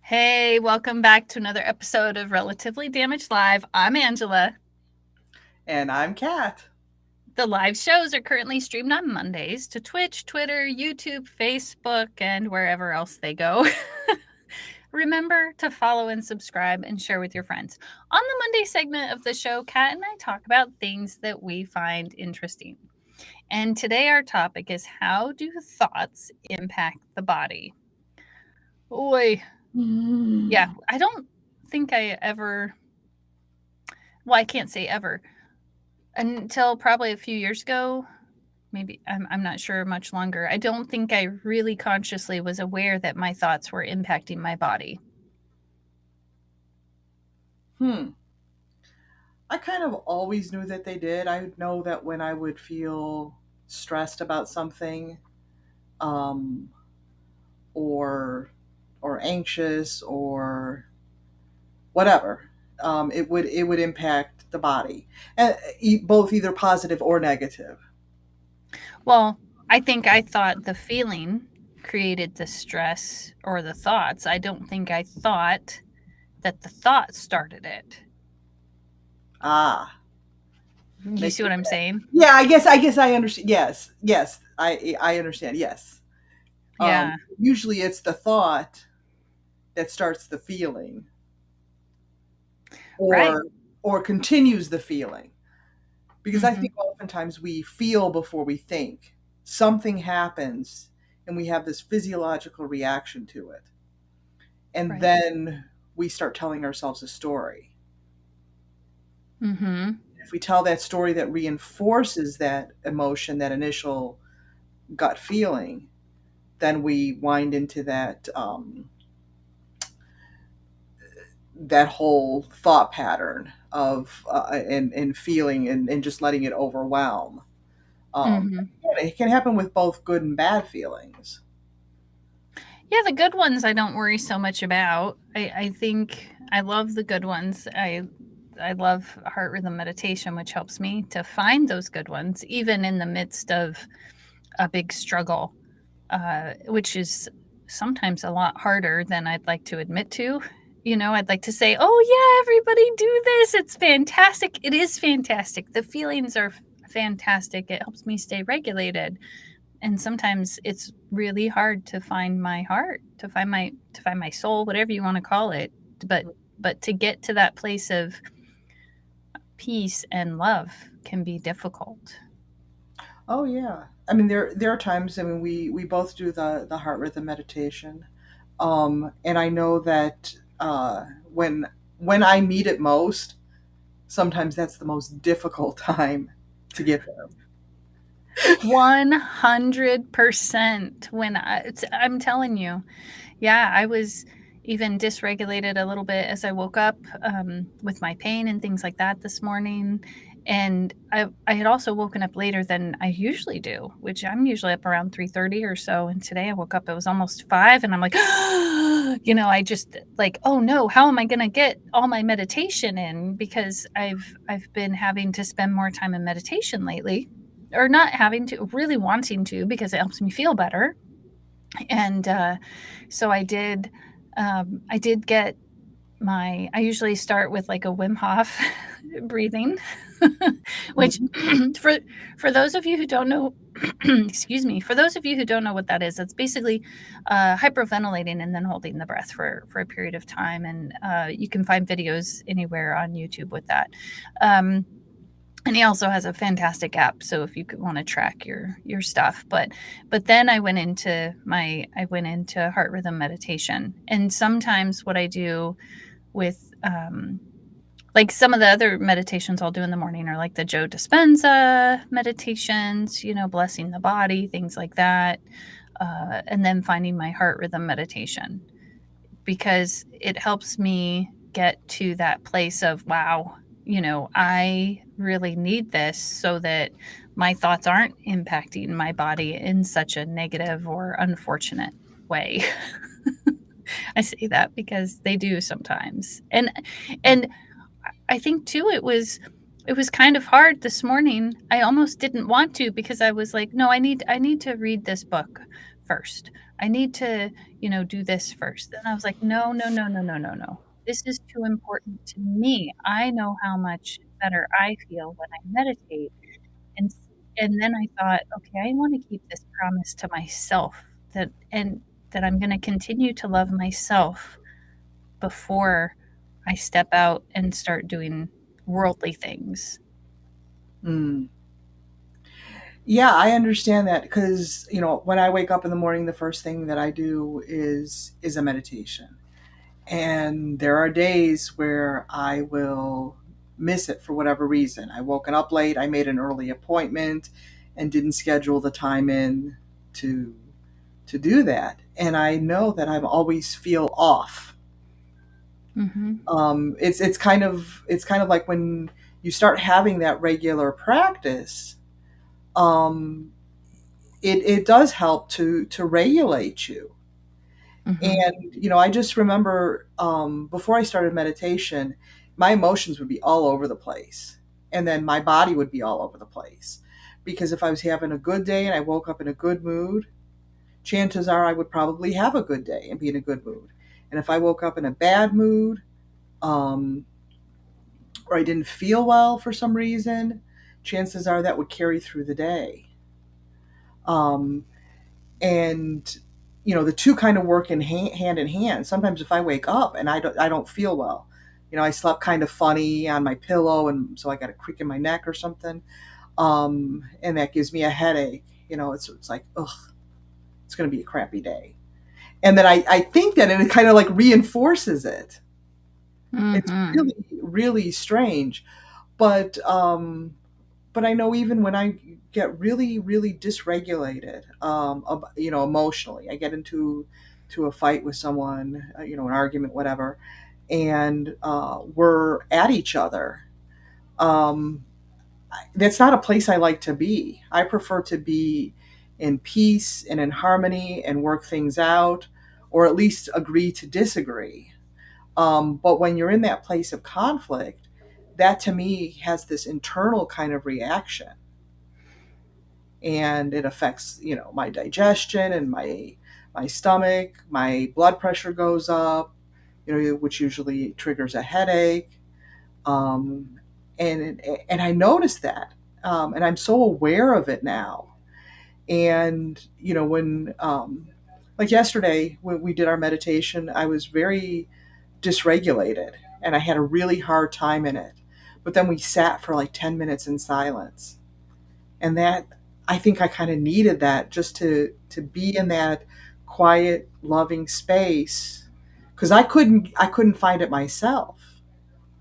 Hey, welcome back to another episode of Relatively Damaged Live. I'm Angela. And I'm Kat. The live shows are currently streamed on Mondays to Twitch, Twitter, YouTube, Facebook, and wherever else they go. Remember to follow and subscribe and share with your friends. On the Monday segment of the show, Kat and I talk about things that we find interesting. And today our topic is how do thoughts impact the body? Oy. Yeah, I don't think I ever, well, I can't say ever. Until probably a few years ago, maybe I'm not sure much longer. I don't think I really consciously was aware that my thoughts were impacting my body. I kind of always knew that they did. I know that when I would feel stressed about something, um, or anxious or whatever, it would impact the body, both either positive or negative. Well, I think I thought the feeling created the stress or the thoughts. I don't think I thought that the thought started it. Ah, You see what I'm saying? yeah. I guess I understand. Yes, I understand. Yes. Yeah. Usually, it's the thought that starts the feeling, Right. or continues the feeling. Because I Mm-hmm. think oftentimes we feel before we think. Something happens and we have this physiological reaction to it. And Right. then we start telling ourselves a story. Mm-hmm. If we tell that story that reinforces that emotion, that initial gut feeling, then we wind into that whole thought pattern of and feeling and just letting it overwhelm. Mm-hmm. It can happen with both good and bad feelings. Yeah, the good ones I don't worry so much about. I think I love the good ones. I love heart rhythm meditation, which helps me to find those good ones, even in the midst of a big struggle, which is sometimes a lot harder than I'd like to admit to. You know, I'd like to say, oh, yeah, everybody do this. It's fantastic. It is fantastic. The feelings are fantastic. It helps me stay regulated. And sometimes it's really hard to find my heart, to find my soul, whatever you want to call it. But to get to that place of peace and love can be difficult. Oh yeah. I mean, there are times. I mean, we both do the heart rhythm meditation, and I know that when I need it most, sometimes that's the most difficult time to get there. 100% I'm telling you. Yeah, I was even dysregulated a little bit as I woke up, with my pain and things like that this morning. And I had also woken up later than I usually do, which I'm usually up around 3:30 or so. And today I woke up, it was almost 5, and I'm like, I just like, oh no, how am I going to get all my meditation in? Because I've been having to spend more time in meditation lately, or not having to, really wanting to, because it helps me feel better. And so I did get I usually start with like a Wim Hof breathing, which Mhm. for for those of you who don't know, excuse me, for those of you who don't know what that is, it's basically hyperventilating and then holding the breath for a period of time. And you can find videos anywhere on YouTube with that. And he also has a fantastic app, so if you want to track your stuff. But then I went into heart rhythm meditation. And sometimes what I do with like some of the other meditations I'll do in the morning are like the Joe Dispenza meditations, blessing the body, things like that. And then finding my heart rhythm meditation, because it helps me get to that place of, wow, I really need this so that my thoughts aren't impacting my body in such a negative or unfortunate way. I say that because they do sometimes. And I think too it was kind of hard this morning. I almost didn't want to because I was like, no, I need to read this book first. I need to, do this first. Then I was like, no, no, no, no, no, no, no. This is too important to me. I know how much better I feel when I meditate. And and then I thought, okay, I want to keep this promise to myself that I'm going to continue to love myself before I step out and start doing worldly things. Mm. Yeah, I understand that because, when I wake up in the morning, the first thing that I do is a meditation. And there are days where I will miss it for whatever reason. I woken up late, I made an early appointment and didn't schedule the time in to to do that. And I know that I always feel off. Mhm. It's kind of like when you start having that regular practice, um, it does help to regulate you. Mhm. And I just remember, before I started meditation, my emotions would be all over the place, and then my body would be all over the place. Because if I was having a good day and I woke up in a good mood, chances are I would probably have a good day and be in a good mood. And if I woke up in a bad mood, um, or I didn't feel well for some reason, chances are that would carry through the day. Um, and the two kind of work hand in hand. Sometimes if I wake up and I don't feel well, I slept kind of funny on my pillow, and so I got a creak in my neck or something, and that gives me a headache. It's like, ugh, it's going to be a crappy day. And then I think that, and it kind of like reinforces it. It's Mhm. really really strange. But um but I know even when I get really, really dysregulated, emotionally, I get into a fight with someone, an argument, whatever, and we're at each other. Um, that's not a place I like to be. I prefer to be in peace and in harmony and work things out, or at least agree to disagree. But when you're in that place of conflict, that to me has this internal kind of reaction, and it affects my digestion and my stomach. My blood pressure goes up, which usually triggers a headache. um, and I noticed that, and I'm so aware of it now. And when, like yesterday when we did our meditation, I was very dysregulated and I had a really hard time in it. But then we sat for like 10 minutes in silence, and that, I think I kind of needed that, just to be in that quiet, loving space, because I couldn't find it myself.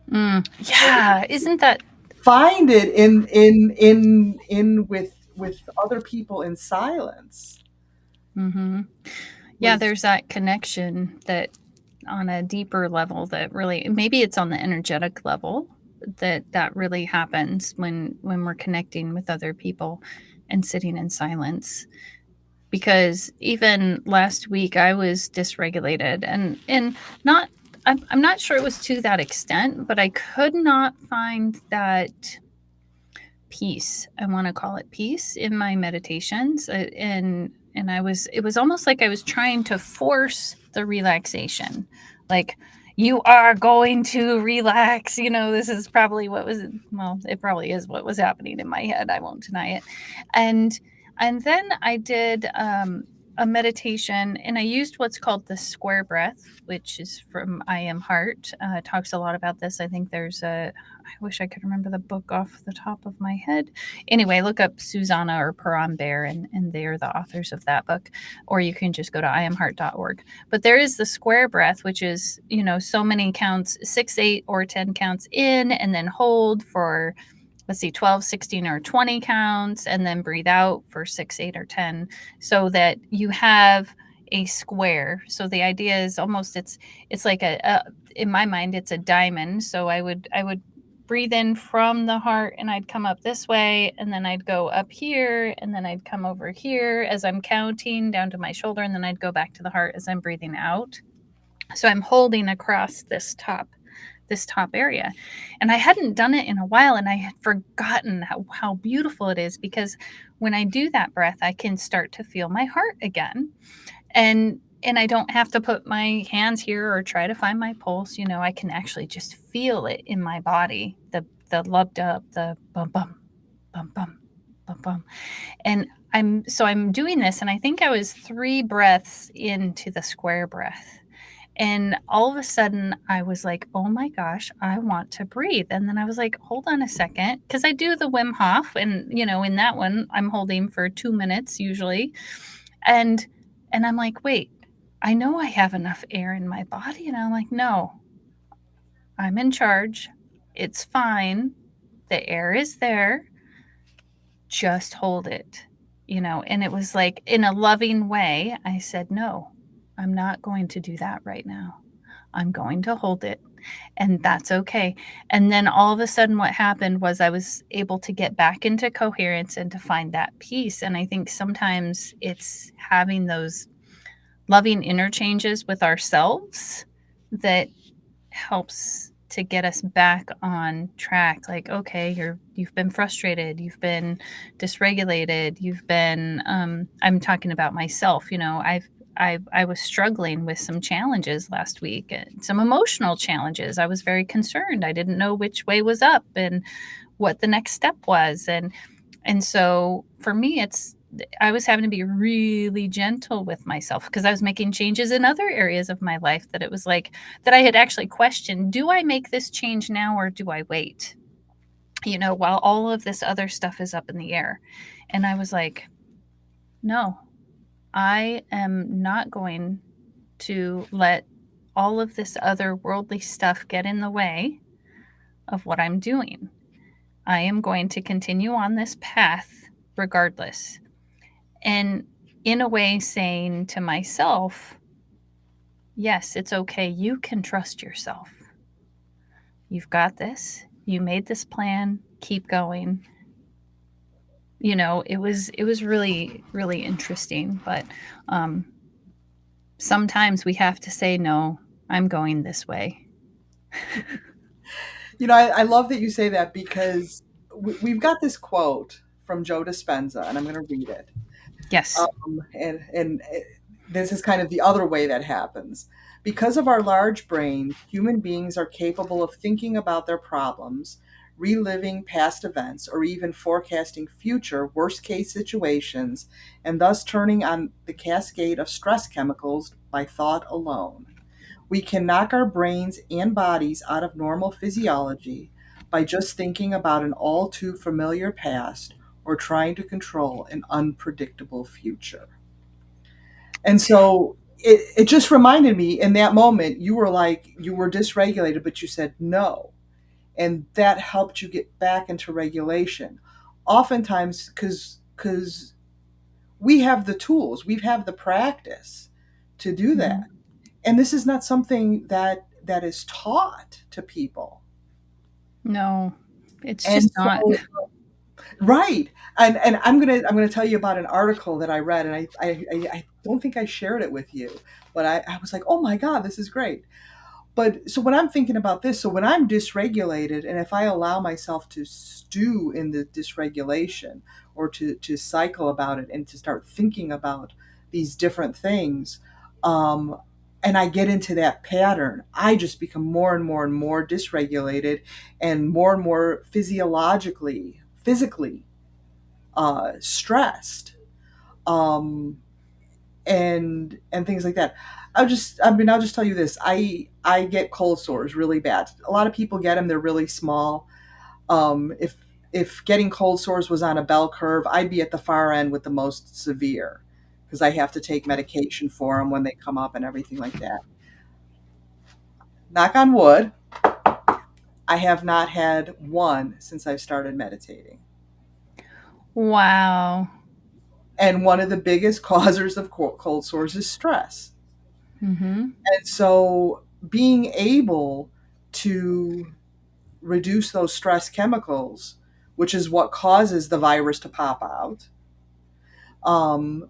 Mm. Yeah, isn't that Find it in with other people in silence Mhm. Yeah, was. there's that connection that on a deeper level that really maybe it's on the energetic level that really happens when we're connecting with other people and sitting in silence. Because even last week I was dysregulated and not I'm not sure it was to that extent, but I could not find that peace. I want to call it peace in my meditations, and it was almost like I was trying to force the relaxation. Like, you are going to relax. This is probably what was well, it probably is what was happening in my head. I won't deny it. And and then I did a meditation, and I used what's called the square breath, which is from I Am Heart. Talks a lot about this. I think there's a I wish I could remember the book off the top of my head. Anyway, look up Susanna or Paran Bear, and they're the authors of that book. Or you can just go to iamheart.org. But there is the square breath, which is, so many counts, 6, 8, or 10 counts in, and then hold for, let's see, 12, 16, or 20 counts, and then breathe out for 6, 8, or 10, so that you have a square. So the idea is almost it's like a in my mind it's a diamond. So I would breathe in from the heart and I'd come up this way and then I'd go up here and then I'd come over here as I'm counting down to my shoulder and then I'd go back to the heart as I'm breathing out. So I'm holding across this top area. And I hadn't done it in a while and I had forgotten how beautiful it is because when I do that breath, I can start to feel my heart again. And I don't have to put my hands here or try to find my pulse. I can actually just feel it in my body. The lub dub, the bum bum, bum bum, bum bum. And I'm doing this and I think I was 3 breaths into the square breath. And all of a sudden, I was like, oh my gosh, I want to breathe. And then I was like, hold on a second. Because I do the Wim Hof. And, in that one, I'm holding for 2 minutes usually. And, and I'm like, wait, I know I have enough air in my body. And I'm like, no, I'm in charge. It's fine. The air is there. Just hold it. And it was like in a loving way, I said, no, I'm not going to do that right now. I'm going to hold it, and that's okay. And then all of a sudden, what happened was I was able to get back into coherence and to find that peace. And I think sometimes it's having those loving interchanges with ourselves that helps to get us back on track. Like, okay, you've been frustrated, you've been dysregulated, you've been I'm talking about myself. I was struggling with some challenges last week, some emotional challenges. I was very concerned. I didn't know which way was up and what the next step was. And so for me, I was having to be really gentle with myself because I was making changes in other areas of my life that it was like that I had actually questioned, do I make this change now or do I wait? While all of this other stuff is up in the air. And I was like, no, I am not going to let all of this other worldly stuff get in the way of what I'm doing. I am going to continue on this path regardless. And in a way, saying to myself, yes, it's okay. You can trust yourself. You've got this. You made this plan. Keep going. It was really, really interesting. But um, sometimes we have to say, no, I'm going this way. I love that you say that because we've got this quote from Joe Dispenza, and I'm going to read it. Yes. And this is kind of the other way that happens. Because of our large brains, human beings are capable of thinking about their problems, reliving past events, or even forecasting future worst case situations, and thus turning on the cascade of stress chemicals by thought alone. We can knock our brains and bodies out of normal physiology by just thinking about an all too familiar past or trying to control an unpredictable future. And so it just reminded me in that moment, you were like, you were dysregulated, but you said no. And that helped you get back into regulation. Oftentimes, because we have the tools, we have the practice to do that. Mhm. And this is not something that is taught to people. No, it's And just not. so right. And I'm gonna tell you about an article that I read, and I don't think I shared it with you, but I was like, oh my God, this is great. But so when I'm thinking about this, so when I'm dysregulated, and if I allow myself to stew in the dysregulation or to cycle about it and to start thinking about these different things, um, and I get into that pattern, I just become more and more and more dysregulated and more physically stressed. Um, and things like that. I'll just tell you this. I get cold sores really bad. A lot of people get them. They're really small. If getting cold sores was on a bell curve, I'd be at the far end with the most severe because I have to take medication for them when they come up and everything like that. Knock on wood, I have not had one since I've started meditating. Wow. And one of the biggest causers of cold sores is stress. Mhm. And so being able to reduce those stress chemicals, which is what causes the virus to pop out,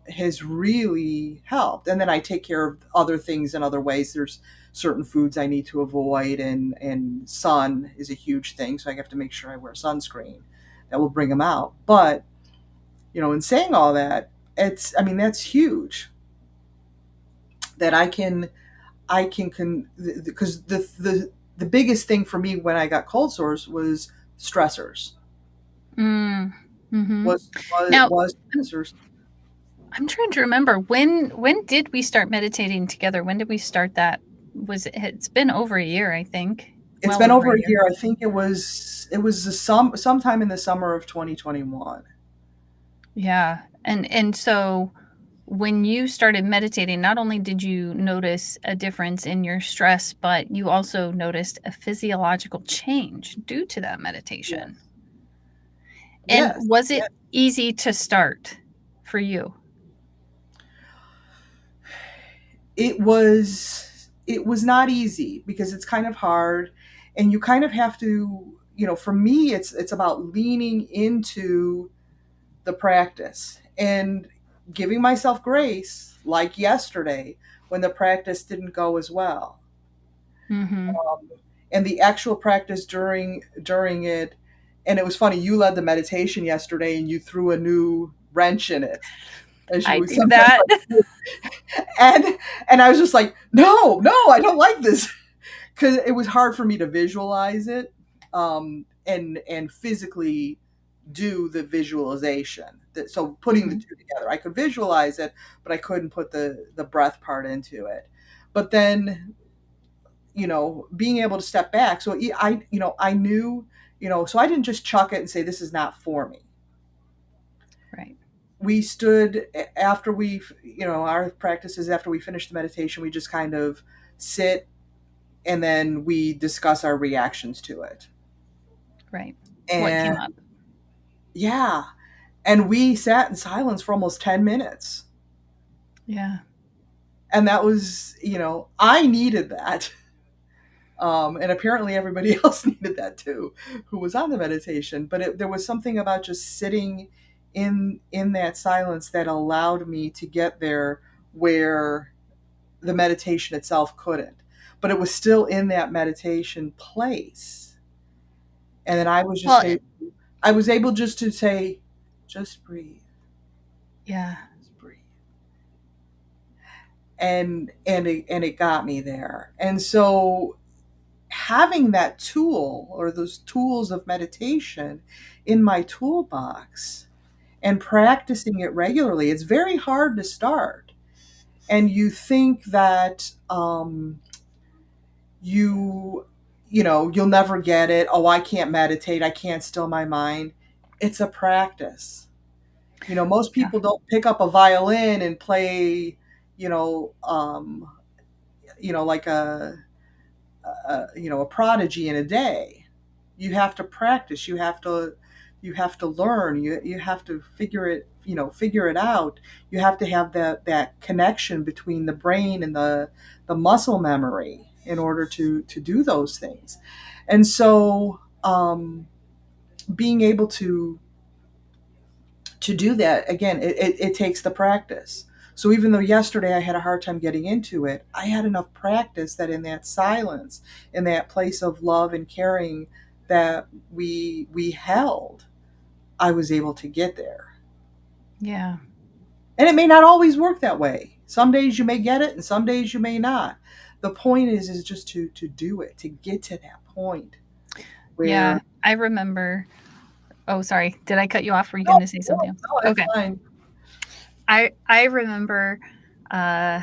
has really helped. And then I take care of other things in other ways. There's certain foods I need to avoid, and sun is a huge thing. So I have to make sure I wear sunscreen that will bring them out. But, in saying all that, I mean, that's huge that because the biggest thing for me when I got cold sores was stressors, Mm. Mhm. was, was, Now, was I'm stressors. I'm trying to remember when did we start meditating together? When did we start that? It's been over a year, I think. It's Well been over over a a year. year. I think it was sometime in the summer of 2021. Yeah. And so when you started meditating, not only did you notice a difference in your stress, but you also noticed a physiological change due to that meditation. Yes. And Yes. was it Yes. easy to start for you? It was not easy because it's kind of hard, and you kind of have to, for me it's about leaning into the practice and giving myself grace, like yesterday when the practice didn't go as well. Mhm. And the actual practice during it, and it was funny, you led the meditation yesterday and you threw a new wrench in it, as I you do sometimes that. like to do. And I was just like, no, no, I don't like this, because it was hard for me to visualize it, and physically do the visualization. So putting the Mhm. two together, I could visualize it, but I couldn't put the breath part into it. But then, being able to step back. So I knew, so I didn't just chuck it and say this is not for me. Right. We stood after our practices, after we finished the meditation, we just kind of sit, and then we discuss our reactions to it. Right. What And came up? yeah, and we sat in silence for almost 10 minutes. Yeah. And that was, I needed that. And apparently everybody else needed that too, who was on the meditation. But there was something about just sitting in that silence that allowed me to get there where the meditation itself couldn't. But it was still in that meditation place. And then Well, I was able just to say, just breathe, yeah. just breathe. And it got me there. And so having that tool, or those tools of meditation, in my toolbox and practicing it regularly, it's very hard to start. And you think that, you'll never get it. Oh, I can't meditate, I can't still my mind. It's a practice. Most Yeah. people don't pick up a violin and play, you know um, like a prodigy in a day. You have to practice. You have to learn. You have to figure it out. You have to have that connection between the brain and the muscle memory in order to do those things. And so, being able to do that again, it takes the practice. So even though yesterday I had a hard time getting into it, I had enough practice that in that silence, in that place of love and caring that we held, I was able to get there. Yeah. And it may not always work that way. Some days you may get it and some days you may not. The point is just to do it, to get to that point Yeah. where, I remember. Oh, sorry. Did I cut you off? Were you no, going to say no, something else? no, that's Okay. fine. I remember uh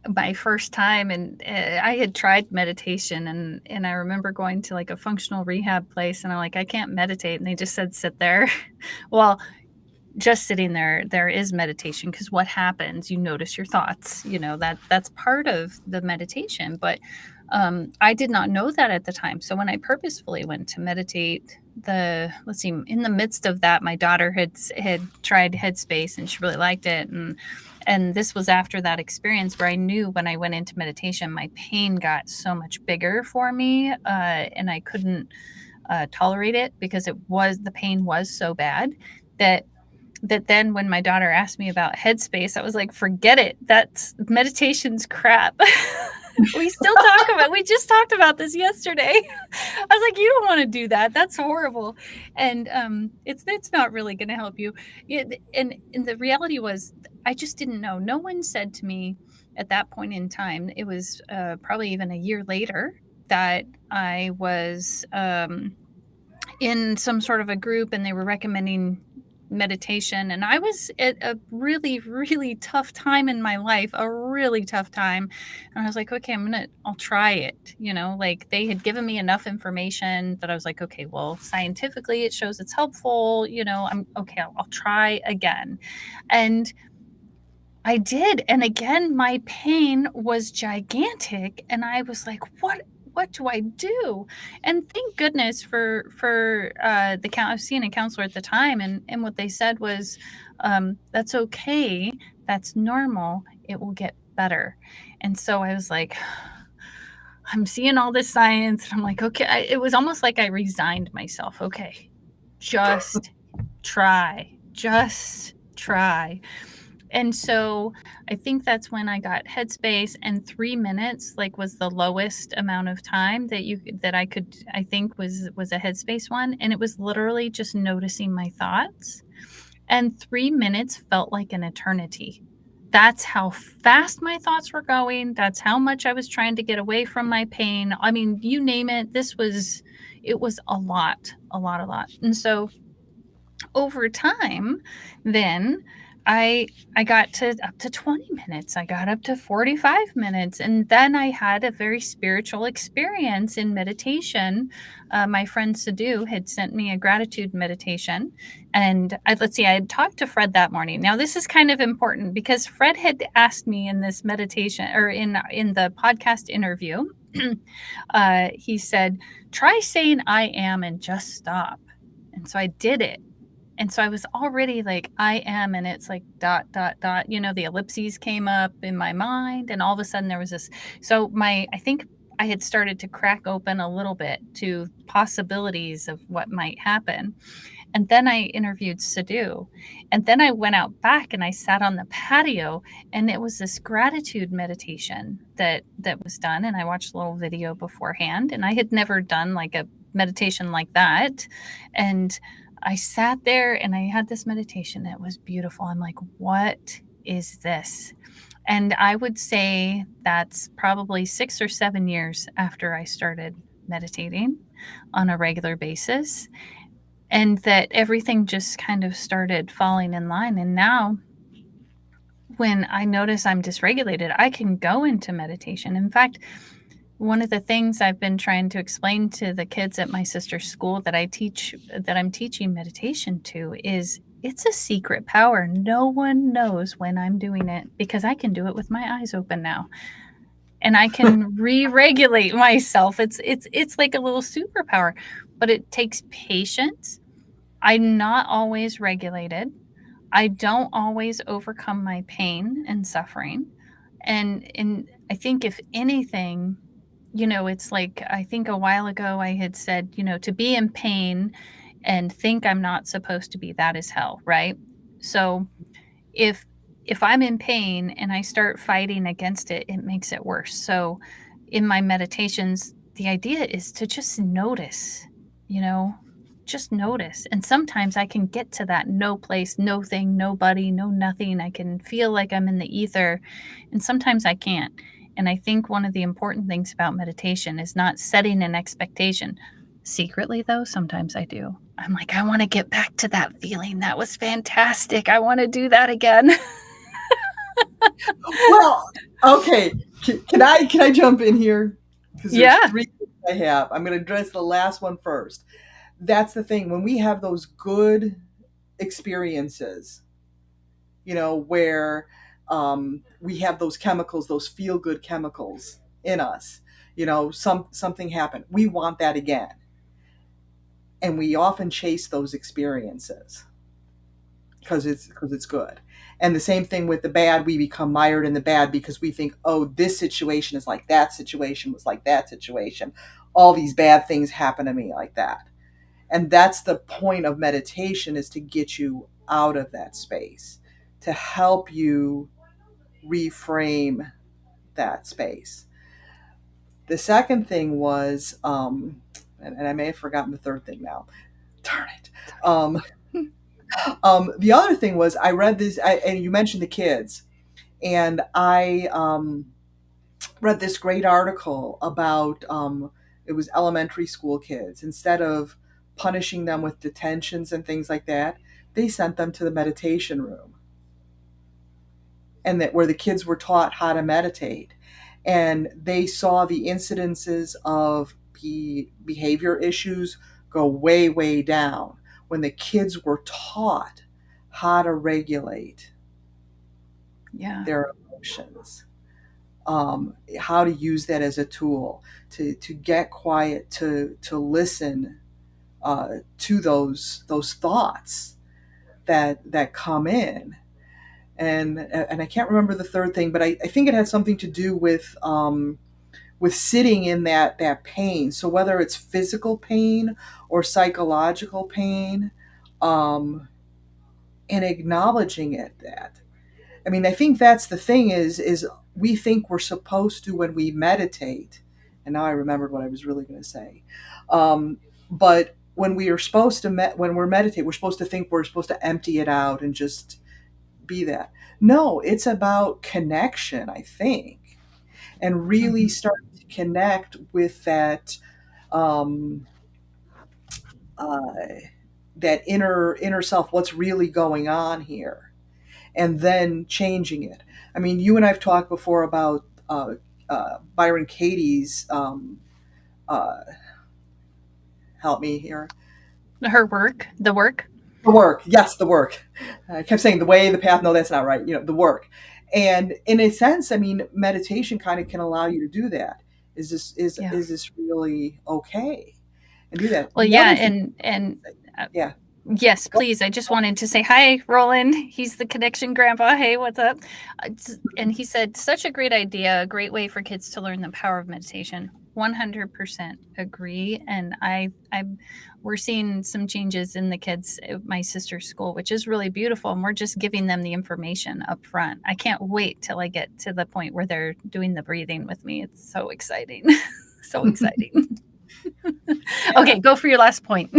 my first time, and I had tried meditation, and I remember going to like a functional rehab place, and I'm like, I can't meditate, and they just said sit there. Well, just sitting there is meditation, because what happens, you notice your thoughts, that's part of the meditation. But I did not know that at the time. So when I purposefully went to meditate, let's see, in the midst of that, my daughter had tried Headspace and she really liked it, and this was after that experience where I knew when I went into meditation, my pain got so much bigger for me, and I couldn't tolerate it because the pain was so bad that then when my daughter asked me about Headspace, I was like, forget it. That's meditation's crap. We just talked about this yesterday. I was like, you don't want to do that. That's horrible. And it's not really going to help you. And the reality was, I just didn't know. No one said to me at that point in time, it was probably even a year later, that I was in some sort of a group and they were recommending meditation, and I was at a really really tough time in my life, a really tough time, and I was like, okay, I'll try it, like they had given me enough information that I was like, okay, well, scientifically it shows it's helpful, I'm okay, I'll try again. And I did, and again, my pain was gigantic, and I was like, "What do I do?" And thank goodness for I was seeing a counselor at the time, and what they said was, "That's okay. That's normal. It will get better." And so I was like, I'm seeing all this science, and I'm like, "Okay." It was almost like I resigned myself. Okay, just just try. And so I think that's when I got Headspace, and 3 minutes, like, was the lowest amount of time that I could, I think, was a Headspace one, and it was literally just noticing my thoughts, and 3 minutes felt like an eternity. That's how fast my thoughts were going, that's how much I was trying to get away from my pain. I mean, you name it, it was a lot, a lot, a lot. And so over time, then I got to up to 20 minutes. I got up to 45 minutes. And then I had a very spiritual experience in meditation. My friend Sadhu had sent me a gratitude meditation. And let's see, I had talked to Fred that morning. Now, this is kind of important because Fred had asked me in this meditation, or in the podcast interview, he said, try saying I am and just stop. And so I did it, and so I was already like, I am, and it's like dot, dot, dot, the ellipses came up in my mind. And all of a sudden there was this. So I think I had started to crack open a little bit to possibilities of what might happen. And then I interviewed Sadhu. And then I went out back and I sat on the patio, and it was this gratitude meditation that was done. And I watched a little video beforehand, and I had never done like a meditation like that. And I sat there and I had this meditation that was beautiful. I'm like, what is this? And I would say that's probably 6 or 7 years after I started meditating on a regular basis, and that everything just kind of started falling in line. And now, when I notice I'm dysregulated, I can go into meditation. In fact, one of the things I've been trying to explain to the kids at my sister's school that I'm teaching meditation to, is it's a secret power. No one knows when I'm doing it because I can do it with my eyes open now. And I can re-regulate myself. It's like a little superpower, but it takes patience. I'm not always regulated. I don't always overcome my pain and suffering. And I think, if anything, it's like, I think a while ago I had said, to be in pain and think I'm not supposed to be, that is hell, right? So if I'm in pain and I start fighting against it, it makes it worse. So in my meditations, the idea is to just notice, you know, just notice. And sometimes I can get to that no place, no thing, nobody, no nothing. I can feel like I'm in the ether, and sometimes I can't. And I think one of the important things about meditation is not setting an expectation. Secretly, though, sometimes I do. I'm like, I want to get back to that feeling. That was fantastic. I want to do that again. Well, okay. Can I jump in here? Because there's Yeah. three things I have. I'm going to address the last one first. That's the thing. When we have those good experiences, where we have those chemicals, those feel good chemicals in us, Something happened, we want that again, and we often chase those experiences because it's good. And the same thing with the bad, we become mired in the bad because we think, oh, this situation is like that situation was like that situation, all these bad things happen to me like that. And that's the point of meditation, is to get you out of that space, to help you reframe that space. The second thing was, and I may have forgotten the third thing now. Darn it. Um, the other thing was, I read this, and you mentioned the kids, and I read this great article about, it was elementary school kids. Instead of punishing them with detentions and things like that, they sent them to the meditation room, and that where the kids were taught how to meditate, and they saw the incidences of behavior issues go way, way down when the kids were taught how to regulate Yeah. their emotions, how to use that as a tool to get quiet, to listen, to those thoughts that come in. And I can't remember the third thing, but I think it had something to do with sitting in that pain. So whether it's physical pain or psychological pain, um, and acknowledging it. That, I mean, I think that's the thing, is we think we're supposed to, when we meditate, and now I remembered what I was really going to say. But when we are supposed to when we're meditate, we're supposed to think we're supposed to empty it out and just be that. No, it's about connection, I think, and really Mhm. start to connect with um, uh, that inner self. What's really going on here, and then changing it. I mean, you and I've talked before about Byron Katie's. Uh, Help me here. Her work, the work. The work, yes, the work. I kept saying the way, the path. No, that's not right. The work. And in a sense, I mean, meditation kind of can allow you to do that. Is this is Yeah. is this really okay? And do that. Well, The yeah, other thing, and uh, yeah, yes, go. please. I just wanted to say hi, Roland. He's the connection grandpa. Hey, what's up? And he said, such a great idea, a great way for kids to learn the power of meditation. 100% agree. And we're seeing some changes in the kids at my sister's school, which is really beautiful. And we're just giving them the information up front. I can't wait till I get to the point where they're doing the breathing with me. It's so exciting. So exciting. Yeah. Okay, go for your last point.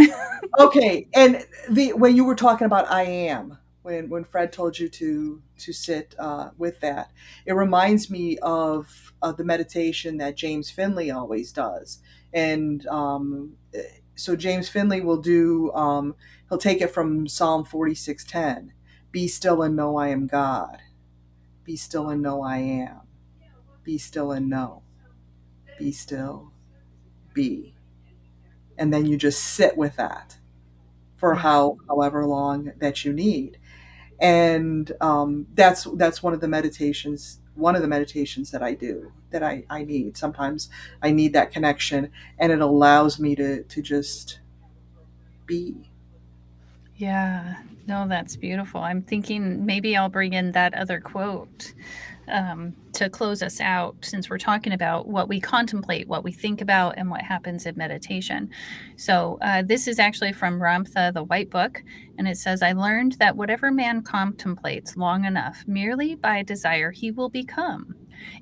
Okay, and the when you were talking about I am, when Fred told you to sit with that, it reminds me of the meditation that James Finley always does. And so James Finley will do, he'll take it from Psalm 46:10. Be still and know I am God. Be still and know I am. Be still and know. Be still. Be. And then you just sit with that for Yeah. however long that you need. And that's one of the meditations that I do, that I need. Sometimes I need that connection, and it allows me to just be. Yeah. No, that's beautiful. I'm thinking maybe I'll bring in that other quote to close us out, since we're talking about what we contemplate, what we think about, and what happens in meditation. So, this is actually from Ramtha, the White Book, and it says, I learned that whatever man contemplates long enough, merely by desire, he will become.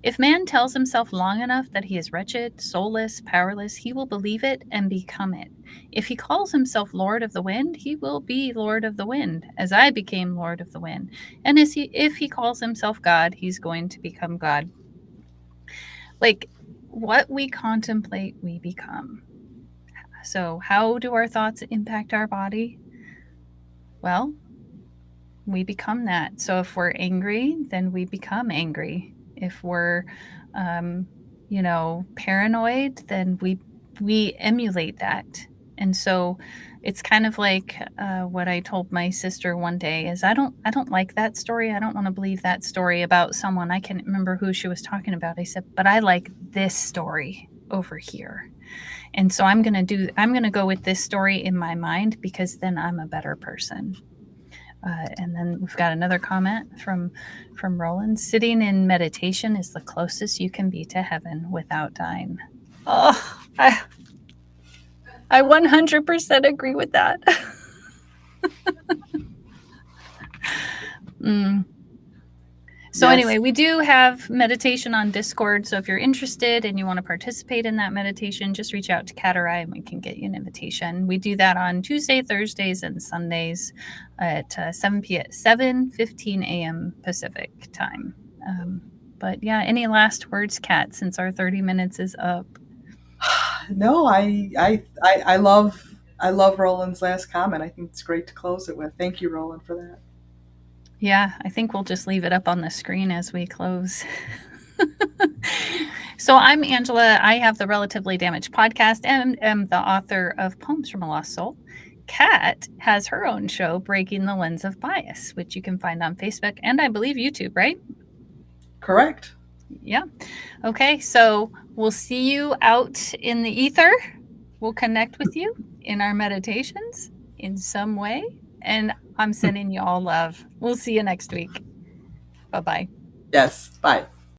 If man tells himself long enough that he is wretched, soulless, powerless, he will believe it and become it. If he calls himself Lord of the Wind, he will be Lord of the Wind, as I became Lord of the Wind. And if he calls himself God, he's going to become God. Like, what we contemplate, we become. So, how do our thoughts impact our body? Well, we become that. So if we're angry, then we become angry. If we're, um, paranoid, then we emulate that. And so it's kind of like what I told my sister one day is I don't like that story. I don't want to believe that story about someone. I can't remember who she was talking about. I said, but I like this story over here. And so I'm going to go with this story in my mind because then I'm a better person. And then we've got another comment from Roland. Sitting in meditation is the closest you can be to heaven without dying. Oh, I 100% agree with that. mm. So Yes. anyway, we do have meditation on Discord. So if you're interested and you want to participate in that meditation, just reach out to Kat or I and we can get you an invitation. We do that on Tuesday, Thursdays, and Sundays at 7:15 a.m. Pacific time. But yeah, any last words, Kat, since our 30 minutes is up? No, I love Roland's last comment. I think it's great to close it with. Thank you, Roland, for that. Yeah, I think we'll just leave it up on the screen as we close. So I'm Angela. I have the Relatively Damaged podcast and am the author of Poems from a Lost Soul. Kat has her own show, Breaking the Lens of Bias, which you can find on Facebook and I believe YouTube, right? Correct. Yeah. Okay, so we'll see you out in the ether. We'll connect with you in our meditations in some way. And I'm sending you all love. We'll see you next week. Bye bye. Yes. Bye.